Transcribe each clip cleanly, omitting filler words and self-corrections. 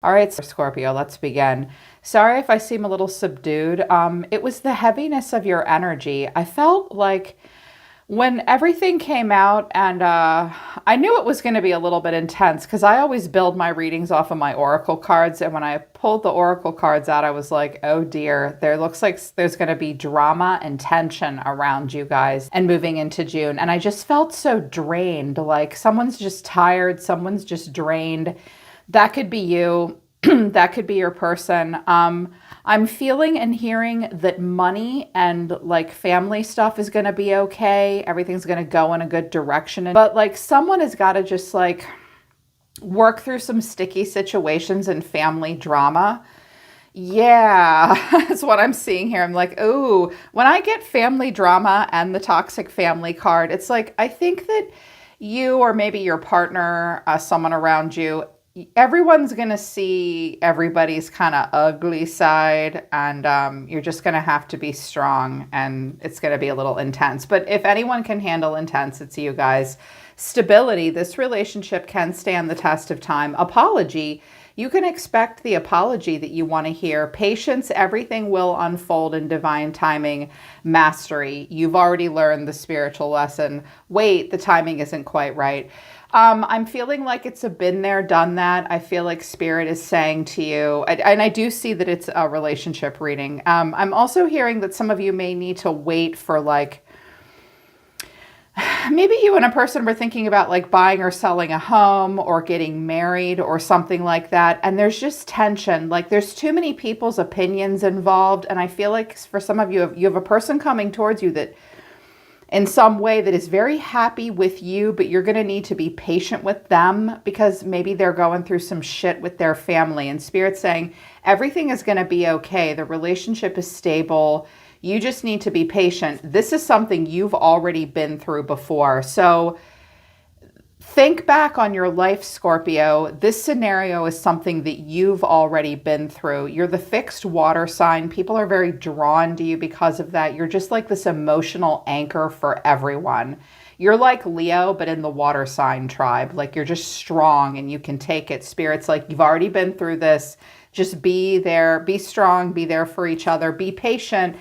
All right, Scorpio, let's begin. Sorry if I seem a little subdued. It was the heaviness of your energy. I felt like when everything came out, and I knew it was going to be a little bit intense because I always build my readings off of my oracle cards. And when I pulled the oracle cards out, I was like, oh dear, there looks like there's going to be drama and tension around you guys and moving into June. And I just felt so drained, like someone's just tired, someone's just drained. That could be you. That could be your person. I'm feeling and hearing that money and like family stuff is going to be okay. Everything's going to go in a good direction. But like someone has got to just like work through some sticky situations and family drama. Yeah, that's what I'm seeing here. I'm like, ooh, when I get family drama and the toxic family card, it's like, I think that you or maybe your partner, someone around you, everyone's going to see everybody's kind of ugly side, and you're just going to have to be strong, and it's going to be a little intense. But if anyone can handle intense, it's you guys. Stability, this relationship can stand the test of time. Apology, you can expect the apology that you want to hear. Patience, everything will unfold in divine timing. Mastery, you've already learned the spiritual lesson. Wait, the timing isn't quite right. I'm feeling like it's a been there, done that. I feel like Spirit is saying to you, and I do see that it's a relationship reading. I'm also hearing that some of you may need to wait for like, maybe you and a person were thinking about like buying or selling a home or getting married or something like that. And there's just tension. Like there's too many people's opinions involved. And I feel like for some of you, you have a person coming towards you that in some way that is very happy with you, but you're going to need to be patient with them because maybe they're going through some shit with their family. And Spirit's saying everything is going to be okay. The relationship is stable. You just need to be patient. This is something you've already been through before. So think back on your life, Scorpio. This scenario is something that you've already been through. You're the fixed water sign. People are very drawn to you because of that. You're just like this emotional anchor for everyone. You're like Leo, but in the water sign tribe. Like you're just strong and you can take it. Spirit's like, you've already been through this. Just be there, be strong, be there for each other, be patient.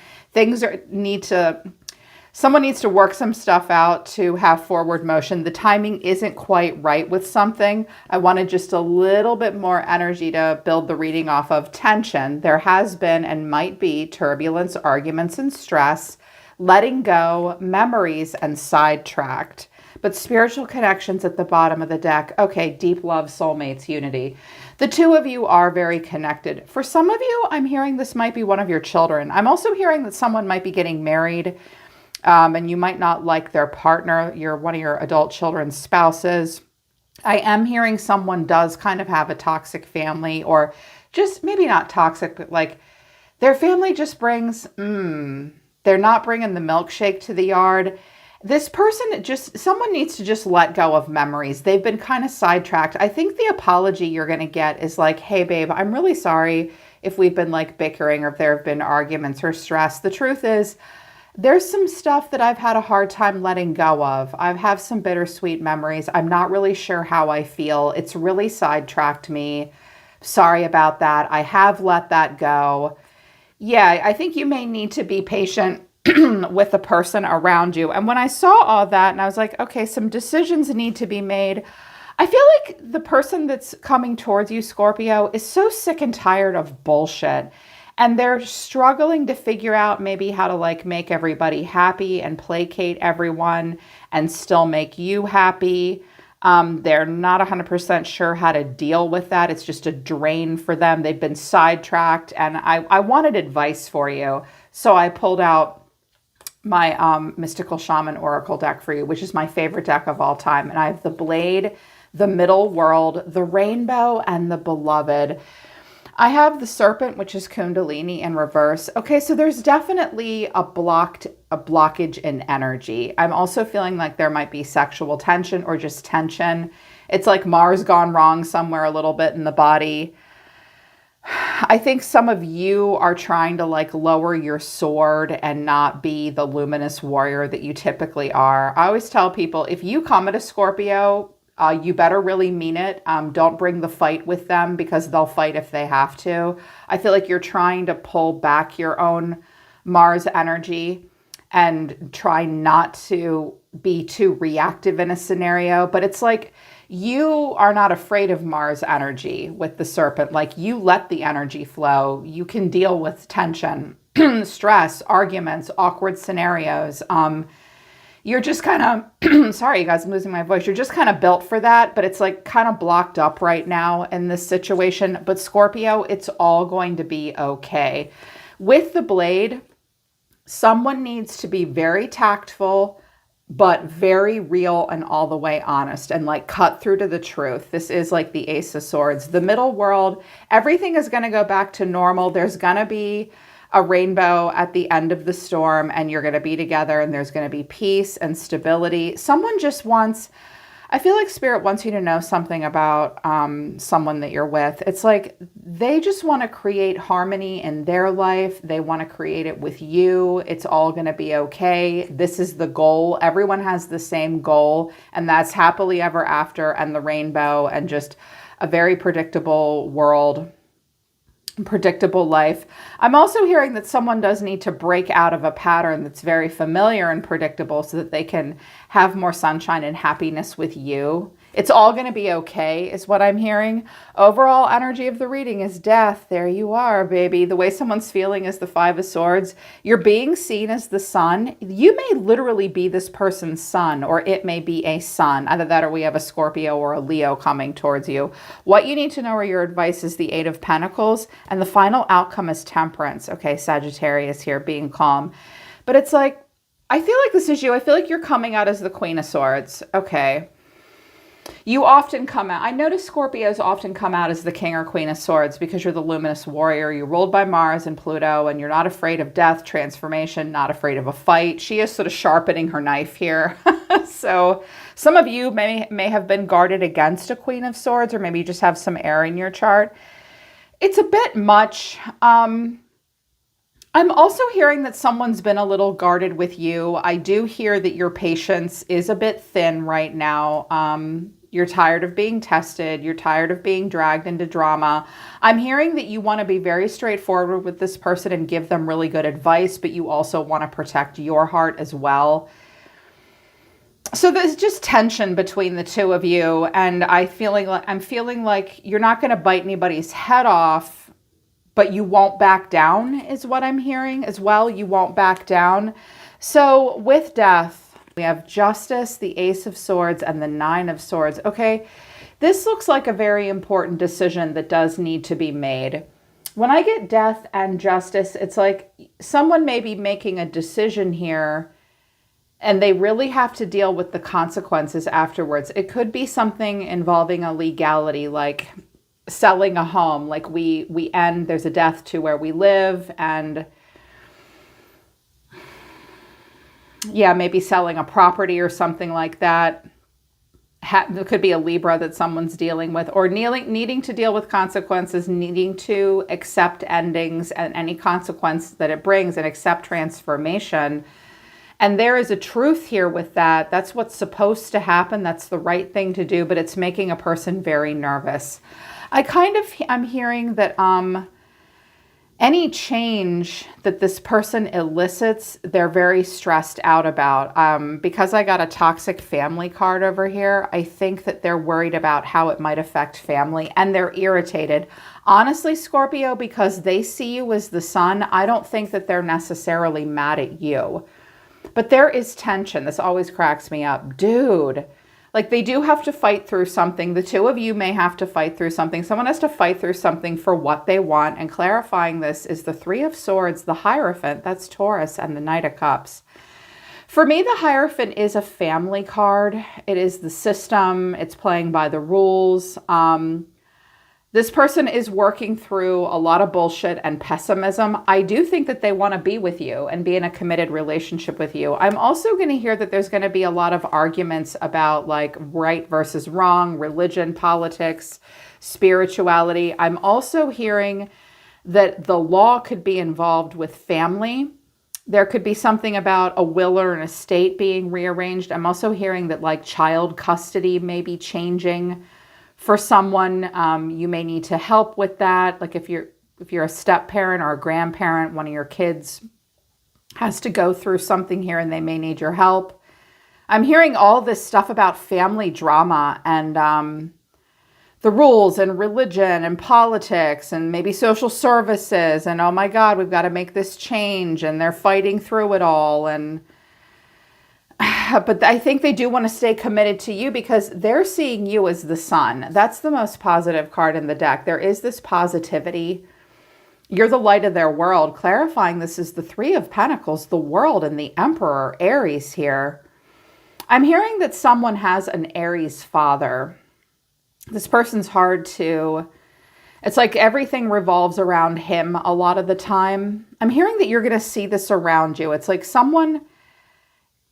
Someone needs to work some stuff out to have forward motion. The timing isn't quite right with something. I wanted just a little bit more energy to build the reading off of. Tension. There has been and might be turbulence, arguments, and stress, letting go, memories, and sidetracked. But spiritual connections at the bottom of the deck. Okay, deep love, soulmates, unity. The two of you are very connected. For some of you, I'm hearing this might be one of your children. I'm also hearing that someone might be getting married. And you might not like their partner, one of your adult children's spouses. I am hearing someone does kind of have a toxic family, or just maybe not toxic, but like their family just brings, they're not bringing the milkshake to the yard. This person, someone needs to just let go of memories. They've been kind of sidetracked. I think the apology you're going to get is like, hey babe, I'm really sorry if we've been like bickering or if there have been arguments or stress. The truth is, there's some stuff that I've had a hard time letting go of. I have some bittersweet memories. I'm not really sure how I feel. It's really sidetracked me. Sorry about that. I have let that go. Yeah, I think you may need to be patient with the person around you. And when I saw all that and I was like, okay, some decisions need to be made. I feel like the person that's coming towards you, Scorpio, is so sick and tired of bullshit. And they're struggling to figure out maybe how to like make everybody happy and placate everyone and still make you happy. They're not 100% sure how to deal with that. It's just a drain for them. They've been sidetracked, and I wanted advice for you. So I pulled out my Mystical Shaman Oracle deck for you, which is my favorite deck of all time. And I have the Blade, the Middle World, the Rainbow, and the Beloved. I have the Serpent, which is Kundalini in reverse. Okay, so there's definitely a blockage in energy. I'm also feeling like there might be sexual tension or just tension. It's like Mars gone wrong somewhere a little bit in the body. I think some of you are trying to like lower your sword and not be the luminous warrior that you typically are. I always tell people, if you come at a Scorpio You better really mean it. Don't bring the fight with them because they'll fight if they have to. I feel like you're trying to pull back your own Mars energy and try not to be too reactive in a scenario. But it's like you are not afraid of Mars energy with the serpent. Like you let the energy flow. You can deal with tension, stress, arguments, awkward scenarios. You're just kind of, sorry, you guys, I'm losing my voice. You're just kind of built for that, but it's like kind of blocked up right now in this situation. But Scorpio, it's all going to be okay. With the blade, someone needs to be very tactful, but very real and all the way honest and like cut through to the truth. This is like the Ace of Swords. The middle world, everything is going to go back to normal. There's going to be a rainbow at the end of the storm and you're going to be together and there's going to be peace and stability. Someone just wants, I feel like Spirit wants you to know something about someone that you're with. It's like they just want to create harmony in their life. They want to create it with you. It's all going to be okay. This is the goal. Everyone has the same goal, and that's happily ever after and the rainbow and just a very predictable world, predictable life. I'm also hearing that someone does need to break out of a pattern that's very familiar and predictable so that they can have more sunshine and happiness with you. It's all going to be okay is what I'm hearing. Overall energy of the reading is death. There you are, baby. The way someone's feeling is the Five of Swords. You're being seen as the sun. You may literally be this person's son, or it may be a son. Either that or we have a Scorpio or a Leo coming towards you. What you need to know or your advice is the Eight of Pentacles, and the final outcome is Temperance. Okay, Sagittarius here, being calm. But it's like, I feel like this is you. I feel like you're coming out as the Queen of Swords. Okay. You often come out, I notice Scorpios often come out as the King or Queen of Swords because you're the luminous warrior. You're ruled by Mars and Pluto, and you're not afraid of death, transformation, not afraid of a fight. She is sort of sharpening her knife here. So some of you may have been guarded against a Queen of Swords, or maybe you just have some air in your chart. It's a bit much. I'm also hearing that someone's been a little guarded with you. I do hear that your patience is a bit thin right now. You're tired of being tested. You're tired of being dragged into drama. I'm hearing that you want to be very straightforward with this person and give them really good advice, but you also want to protect your heart as well. So there's just tension between the two of you, and I'm feeling like you're not going to bite anybody's head off, but you won't back down is what I'm hearing as well. You won't back down. So with death, we have Justice, the Ace of Swords, and the Nine of Swords. Okay, this looks like a very important decision that does need to be made. When I get Death and Justice, it's like someone may be making a decision here and they really have to deal with the consequences afterwards. It could be something involving a legality, like selling a home, like we end, there's a death to where we live, and yeah, maybe selling a property or something like that. It could be a Libra that someone's dealing with, or needing to deal with consequences, needing to accept endings and any consequence that it brings and accept transformation. And there is a truth here with that. That's what's supposed to happen. That's the right thing to do, but it's making a person very nervous. I'm hearing that any change that this person elicits, they're very stressed out about. Because I got a toxic family card over here, I think that they're worried about how it might affect family, and they're irritated. Honestly, Scorpio, because they see you as the sun, I don't think that they're necessarily mad at you. But there is tension. This always cracks me up. Dude, like they do have to fight through something. The two of you may have to fight through something. Someone has to fight through something for what they want. And clarifying this is the Three of Swords, the Hierophant, that's Taurus, and the Knight of Cups. For me, the Hierophant is a family card. It is the system. It's playing by the rules. This person is working through a lot of bullshit and pessimism. I do think that they want to be with you and be in a committed relationship with you. I'm also going to hear that there's going to be a lot of arguments about like right versus wrong, religion, politics, spirituality. I'm also hearing that the law could be involved with family. There could be something about a will or an estate being rearranged. I'm also hearing that like child custody may be changing for someone. You may need to help with that. Like if you're a step parent or a grandparent, one of your kids has to go through something here and they may need your help. I'm hearing all this stuff about family drama and the rules and religion and politics and maybe social services and, oh my God, we've got to make this change, and they're fighting through it all. And but I think they do want to stay committed to you because they're seeing you as the sun. That's the most positive card in the deck. There is this positivity. You're the light of their world. Clarifying this is the Three of Pentacles, the world, and the Emperor, Aries here. I'm hearing that someone has an Aries father. This person's hard to, it's like everything revolves around him a lot of the time. I'm hearing that you're going to see this around you. It's like someone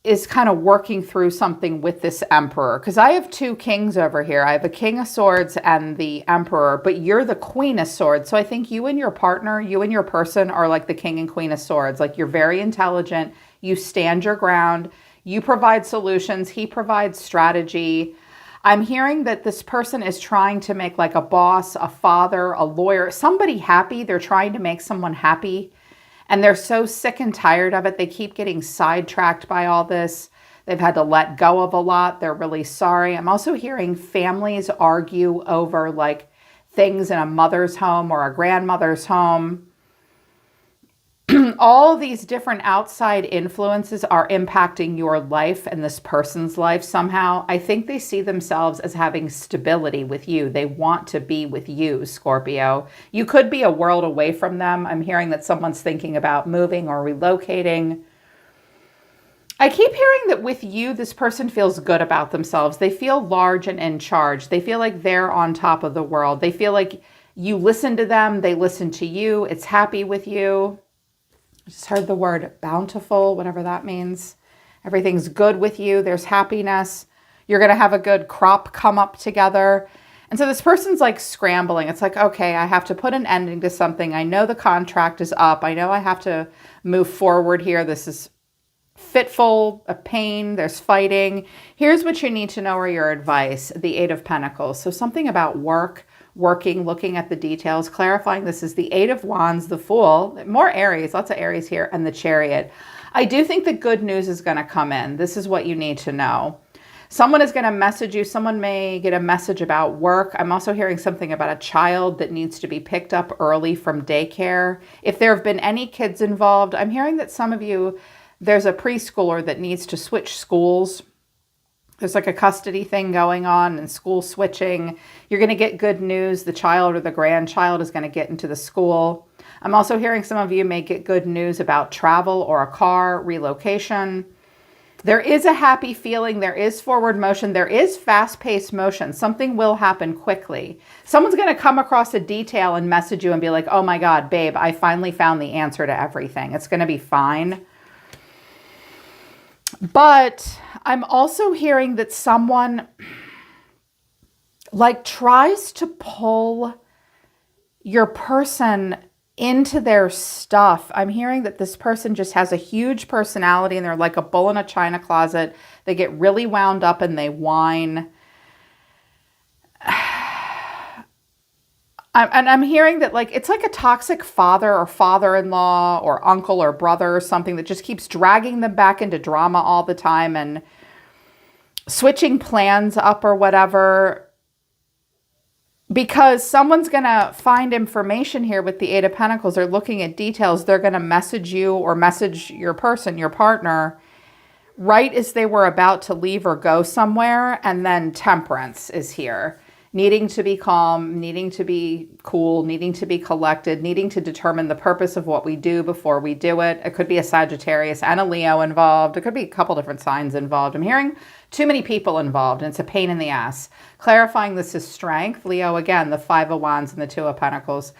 is kind of working through something with this Emperor. Because I have two kings over here. I have the King of Swords and the Emperor, but you're the Queen of Swords. So I think you and your partner, you and your person are like the King and Queen of Swords. Like you're very intelligent. You stand your ground. You provide solutions. He provides strategy. I'm hearing that this person is trying to make like a boss, a father, a lawyer, somebody happy. They're trying to make someone happy. And they're so sick and tired of it. They keep getting sidetracked by all this. They've had to let go of a lot. They're really sorry. I'm also hearing families argue over like things in a mother's home or a grandmother's home. All these different outside influences are impacting your life and this person's life somehow. I think they see themselves as having stability with you. They want to be with you, Scorpio. You could be a world away from them. I'm hearing that someone's thinking about moving or relocating. I keep hearing that with you, this person feels good about themselves. They feel large and in charge. They feel like they're on top of the world. They feel like you listen to them. They listen to you. It's happy with you. I just heard the word bountiful, whatever that means. Everything's good with you. There's happiness. You're going to have a good crop come up together. And so this person's like scrambling. It's like, okay, I have to put an ending to something. I know the contract is up. I know I have to move forward here. This is fitful, a pain. There's fighting. Here's what you need to know or your advice. The Eight of Pentacles. So something about work. Working, looking at the details, clarifying this is the Eight of Wands, the Fool, more Aries, lots of Aries here, and the Chariot. I do think the good news is going to come in. This is what you need to know. Someone is going to message you. Someone may get a message about work. I'm also hearing something about a child that needs to be picked up early from daycare. If there have been any kids involved, I'm hearing that some of you, there's a preschooler that needs to switch schools. There's like a custody thing going on and school switching. You're going to get good news. The child or the grandchild is going to get into the school. I'm also hearing some of you may get good news about travel or a car, relocation. There is a happy feeling. There is forward motion. There is fast-paced motion. Something will happen quickly. Someone's going to come across a detail and message you and be like, oh my God, babe, I finally found the answer to everything. It's going to be fine. But I'm also hearing that someone like tries to pull your person into their stuff. I'm hearing that this person just has a huge personality and they're like a bull in a china closet. They get really wound up and they whine. I'm hearing that like it's like a toxic father or father-in-law or uncle or brother or something that just keeps dragging them back into drama all the time and switching plans up or whatever, because someone's going to find information here with the Eight of Pentacles. They're looking at details. They're going to message you or message your person, your partner, right as they were about to leave or go somewhere. And then Temperance is here. Needing to be calm, needing to be cool, needing to be collected, needing to determine the purpose of what we do before we do it. It could be a Sagittarius and a Leo involved. It could be a couple different signs involved. I'm hearing too many people involved, and it's a pain in the ass. Clarifying this is strength. Leo, again, the Five of Wands and the Two of Pentacles.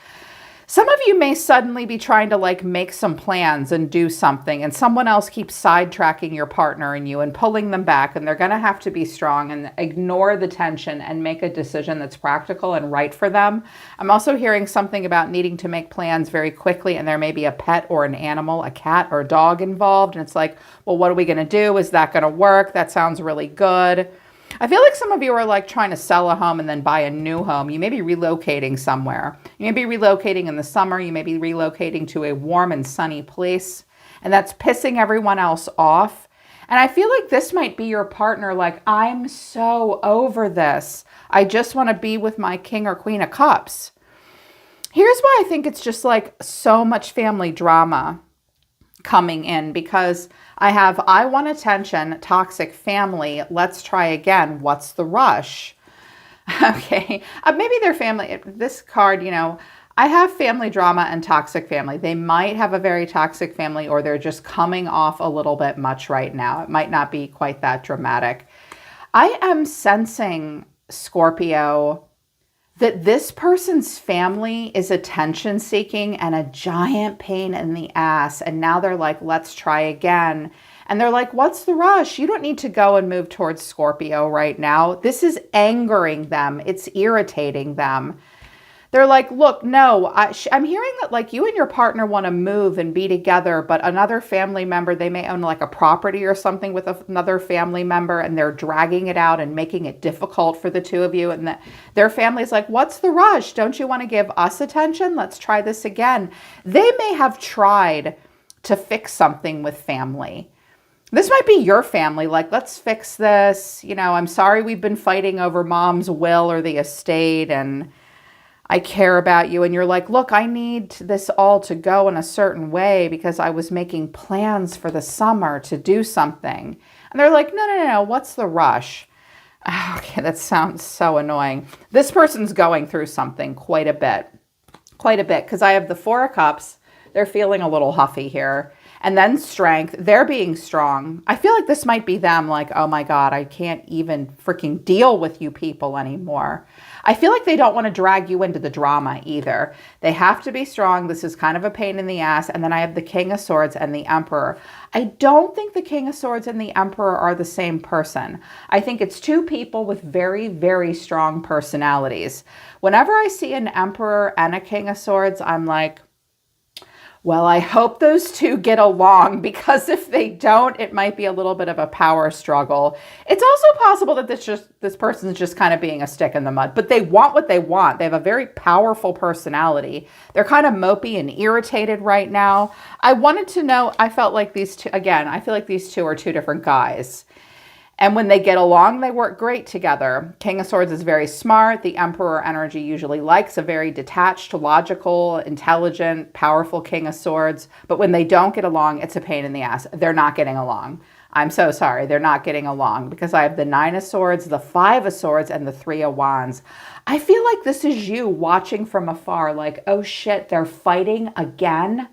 Some of you may suddenly be trying to like make some plans and do something, and someone else keeps sidetracking your partner and you and pulling them back, and they're going to have to be strong and ignore the tension and make a decision that's practical and right for them. I'm also hearing something about needing to make plans very quickly, and there may be a pet or an animal, a cat or a dog involved, and it's like, well, what are we going to do? Is that going to work? That sounds really good. I feel like some of you are like trying to sell a home and then buy a new home. You may be relocating somewhere. You may be relocating in the summer. You may be relocating to a warm and sunny place, and that's pissing everyone else off. And I feel like this might be your partner like, I'm so over this. I just want to be with my king or queen of cups. Here's why I think it's just like so much family drama coming in, because I want attention, toxic family, let's try again, what's the rush? Okay, maybe their family, this card, I have family drama and toxic family. They might have a very toxic family, or they're just coming off a little bit much right now. It might not be quite that dramatic. I am sensing, Scorpio, that this person's family is attention seeking and a giant pain in the ass. And now they're like, let's try again. And they're like, what's the rush? You don't need to go and move towards Scorpio right now. This is angering them. It's irritating them. They're like, look, no, I'm hearing that like you and your partner want to move and be together, but another family member, they may own like a property or something with another family member, and they're dragging it out and making it difficult for the two of you. And their family's like, what's the rush? Don't you want to give us attention? Let's try this again. They may have tried to fix something with family. This might be your family, like, let's fix this. I'm sorry we've been fighting over mom's will or the estate, and I care about you. And you're like, look, I need this all to go in a certain way because I was making plans for the summer to do something. And they're like, no, what's the rush? Okay, that sounds so annoying. This person's going through something quite a bit, because I have the Four of Cups. They're feeling a little huffy here. And then Strength, they're being strong. I feel like this might be them like, oh my God, I can't even freaking deal with you people anymore. I feel like they don't want to drag you into the drama either. They have to be strong. This is kind of a pain in the ass. And then I have the King of Swords and the Emperor. I don't think the King of Swords and the Emperor are the same person. I think it's two people with very, very strong personalities. Whenever I see an Emperor and a King of Swords, I'm like, well, I hope those two get along, because if they don't, it might be a little bit of a power struggle. It's also possible that this person's just kind of being a stick in the mud, but they want what they want. They have a very powerful personality. They're kind of mopey and irritated right now. I wanted to know, I felt like these two, again, I feel like these two are two different guys. And when they get along, they work great together. King of Swords is very smart. The Emperor energy usually likes a very detached, logical, intelligent, powerful King of Swords. But when they don't get along, it's a pain in the ass. They're not getting along. I'm so sorry. They're not getting along, because I have the Nine of Swords, the Five of Swords, and the Three of Wands. I feel like this is you watching from afar, like, oh shit, they're fighting again.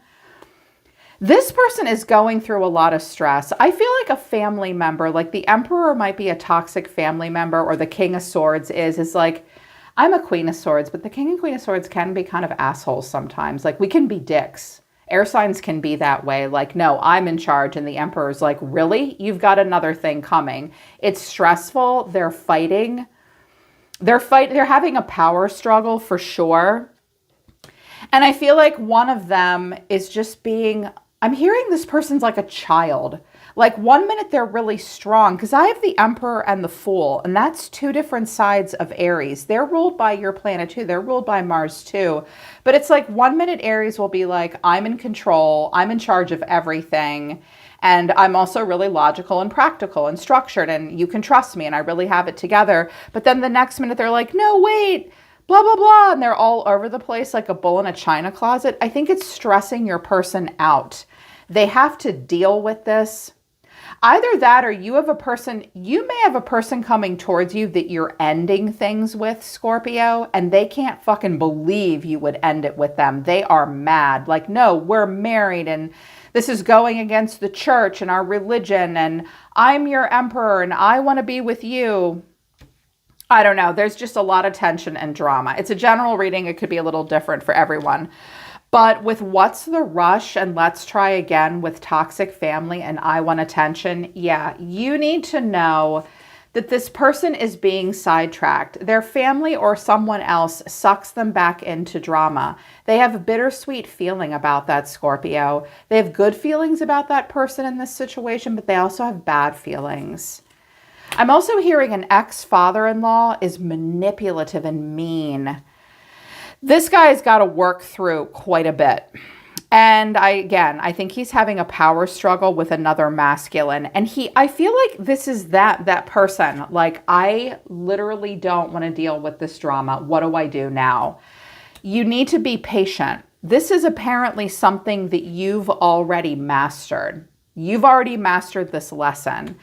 This person is going through a lot of stress. I feel like a family member, like the Emperor might be a toxic family member, or the King of Swords is like, I'm a Queen of Swords, but the King and Queen of Swords can be kind of assholes sometimes. Like, we can be dicks. Air signs can be that way. Like, no, I'm in charge. And the Emperor's like, really? You've got another thing coming. It's stressful. They're fighting. They're having a power struggle for sure. And I feel like one of them is just being, I'm hearing this person's like a child. Like, 1 minute they're really strong, because I have the Emperor and the Fool, and that's two different sides of Aries. They're ruled by your planet too. They're ruled by Mars too. But it's like 1 minute Aries will be like, I'm in control. I'm in charge of everything. And I'm also really logical and practical and structured, and you can trust me, and I really have it together. But then the next minute they're like, no, wait, blah, blah, blah. And they're all over the place like a bull in a china closet. I think it's stressing your person out. They have to deal with this. Either that, or you may have a person coming towards you that you're ending things with, Scorpio, and they can't fucking believe you would end it with them. They are mad. Like, no, we're married, and this is going against the church and our religion, and I'm your Emperor, and I want to be with you. I don't know. There's just a lot of tension and drama. It's a general reading. It could be a little different for everyone. But with what's the rush and let's try again with toxic family and I want attention, yeah, you need to know that this person is being sidetracked. Their family or someone else sucks them back into drama. They have a bittersweet feeling about that, Scorpio. They have good feelings about that person in this situation, but they also have bad feelings. I'm also hearing an ex-father-in-law is manipulative and mean. This guy's got to work through quite a bit. And I think he's having a power struggle with another masculine. And I feel like this is that person. Like, I literally don't want to deal with this drama. What do I do now? You need to be patient. This is apparently something that you've already mastered. You've already mastered this lesson.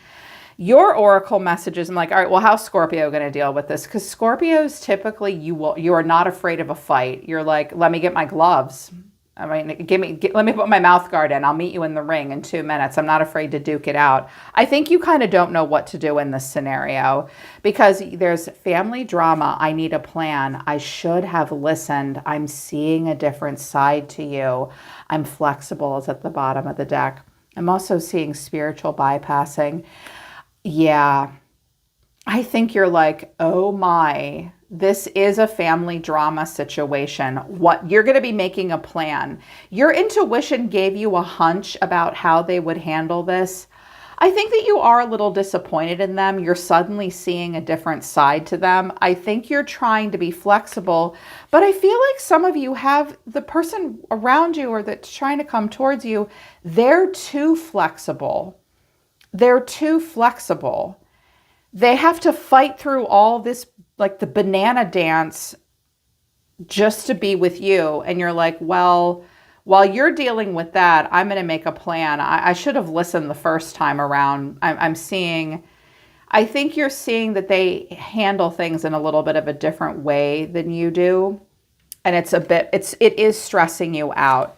Your oracle messages, I'm like, all right, well, how's Scorpio going to deal with this? Because Scorpios, typically, you are not afraid of a fight. You're like, let me get my gloves. I mean, let me put my mouth guard in. I'll meet you in the ring in 2 minutes. I'm not afraid to duke it out. I think you kind of don't know what to do in this scenario because there's family drama. I need a plan. I should have listened. I'm seeing a different side to you. I'm flexible is at the bottom of the deck. I'm also seeing spiritual bypassing. Yeah, I think you're like, oh my, this is a family drama situation. What you're going to be making a plan. Your intuition gave you a hunch about how they would handle this. I think that you are a little disappointed in them. You're suddenly seeing a different side to them. I think you're trying to be flexible, but I feel like some of you have the person around you or that's trying to come towards you, they're too flexible. They're too flexible. They have to fight through all this, like the banana dance, just to be with you. And you're like, well, while you're dealing with that, I'm going to make a plan. I should have listened the first time around. I think you're seeing that they handle things in a little bit of a different way than you do. And it is stressing you out.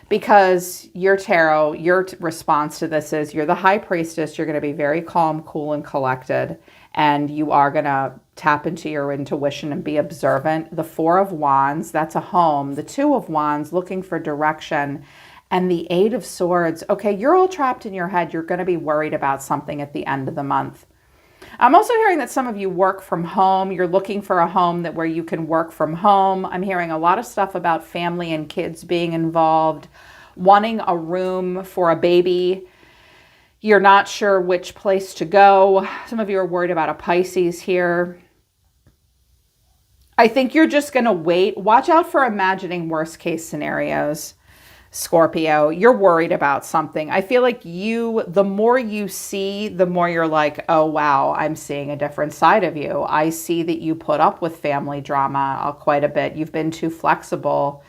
Because your tarot, your response to this is you're the high priestess. You're going to be very calm, cool, and collected. And you are going to tap into your intuition and be observant. The Four of Wands, that's a home. The Two of Wands, looking for direction. And the Eight of Swords, okay, you're all trapped in your head. You're going to be worried about something at the end of the month. I'm also hearing that some of you work from home. You're looking for a home where you can work from home. I'm hearing a lot of stuff about family and kids being involved, wanting a room for a baby. You're not sure which place to go. Some of you are worried about a Pisces here. I think you're just going to wait. Watch out for imagining worst case scenarios. Scorpio, you're worried about something. I feel like the more you see, the more you're like, oh, wow, I'm seeing a different side of you. I see that you put up with family drama quite a bit. You've been too flexible.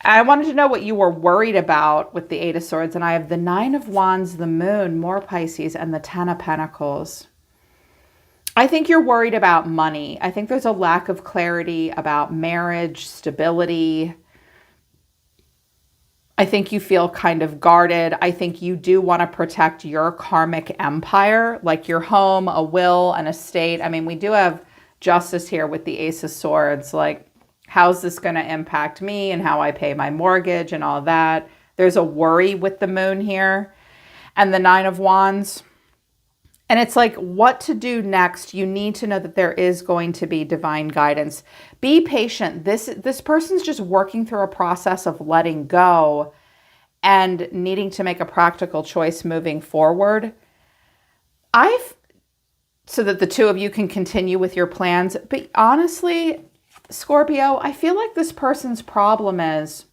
I wanted to know what you were worried about with the Eight of Swords. And I have the Nine of Wands, the Moon, more Pisces, and the Ten of Pentacles. I think you're worried about money. I think there's a lack of clarity about marriage, stability. I think you feel kind of guarded. I think you do want to protect your karmic empire, like your home, a will, an estate. I mean, we do have justice here with the Ace of Swords. Like, how's this going to impact me and how I pay my mortgage and all that? There's a worry with the Moon here and the Nine of Wands. And it's like, what to do next? You need to know that there is going to be divine guidance. Be patient. This person's just working through a process of letting go and needing to make a practical choice moving forward. So that the two of you can continue with your plans. But honestly, Scorpio, I feel like this person's problem is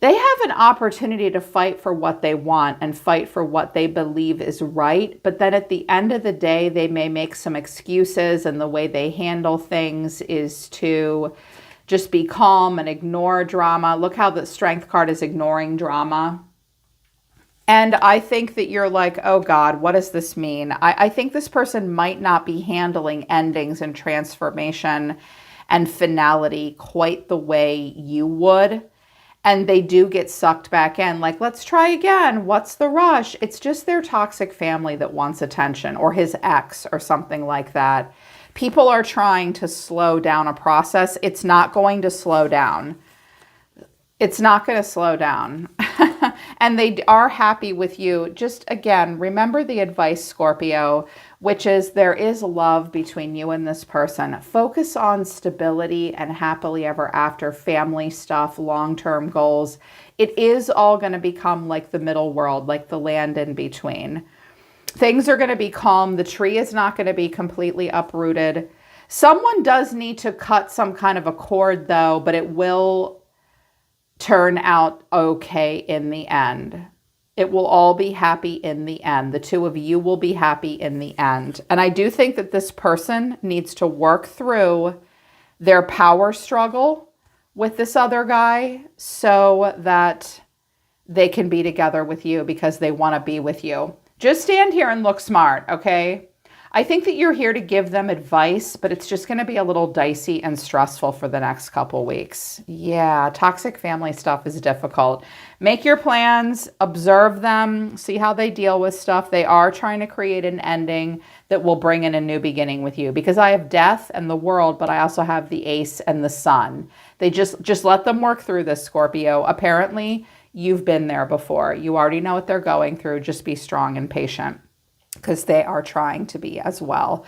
they have an opportunity to fight for what they want and fight for what they believe is right. But then at the end of the day, they may make some excuses, and the way they handle things is to just be calm and ignore drama. Look how the Strength card is ignoring drama. And I think that you're like, oh God, what does this mean? I think this person might not be handling endings and transformation and finality quite the way you would. and they do get sucked back in. Like, let's try again. What's the rush? It's just their toxic family that wants attention, or his ex or something like that. People are trying to slow down a process. It's not going to slow down. It's not going to slow down. And they are happy with you. Just again, remember the advice, Scorpio, which is there is love between you and this person. Focus on stability and happily ever after, family stuff, long-term goals. It is all going to become like the middle world, like the land in between. Things are going to be calm. The tree is not going to be completely uprooted. Someone does need to cut some kind of a cord though, but it will turn out okay in the end. It will all be happy in the end. The two of you will be happy in the end. And I do think that this person needs to work through their power struggle with this other guy so that they can be together with you because they want to be with you. Just stand here and look smart, okay? I think that you're here to give them advice, but it's just going to be a little dicey and stressful for the next couple weeks. Yeah, toxic family stuff is difficult. Make your plans, observe them, see how they deal with stuff. They are trying to create an ending that will bring in a new beginning with you, because I have death and the world, but I also have the ace and the sun. They just let them work through this, Scorpio. Apparently, you've been there before. You already know what they're going through. Just be strong and patient, because they are trying to be as well.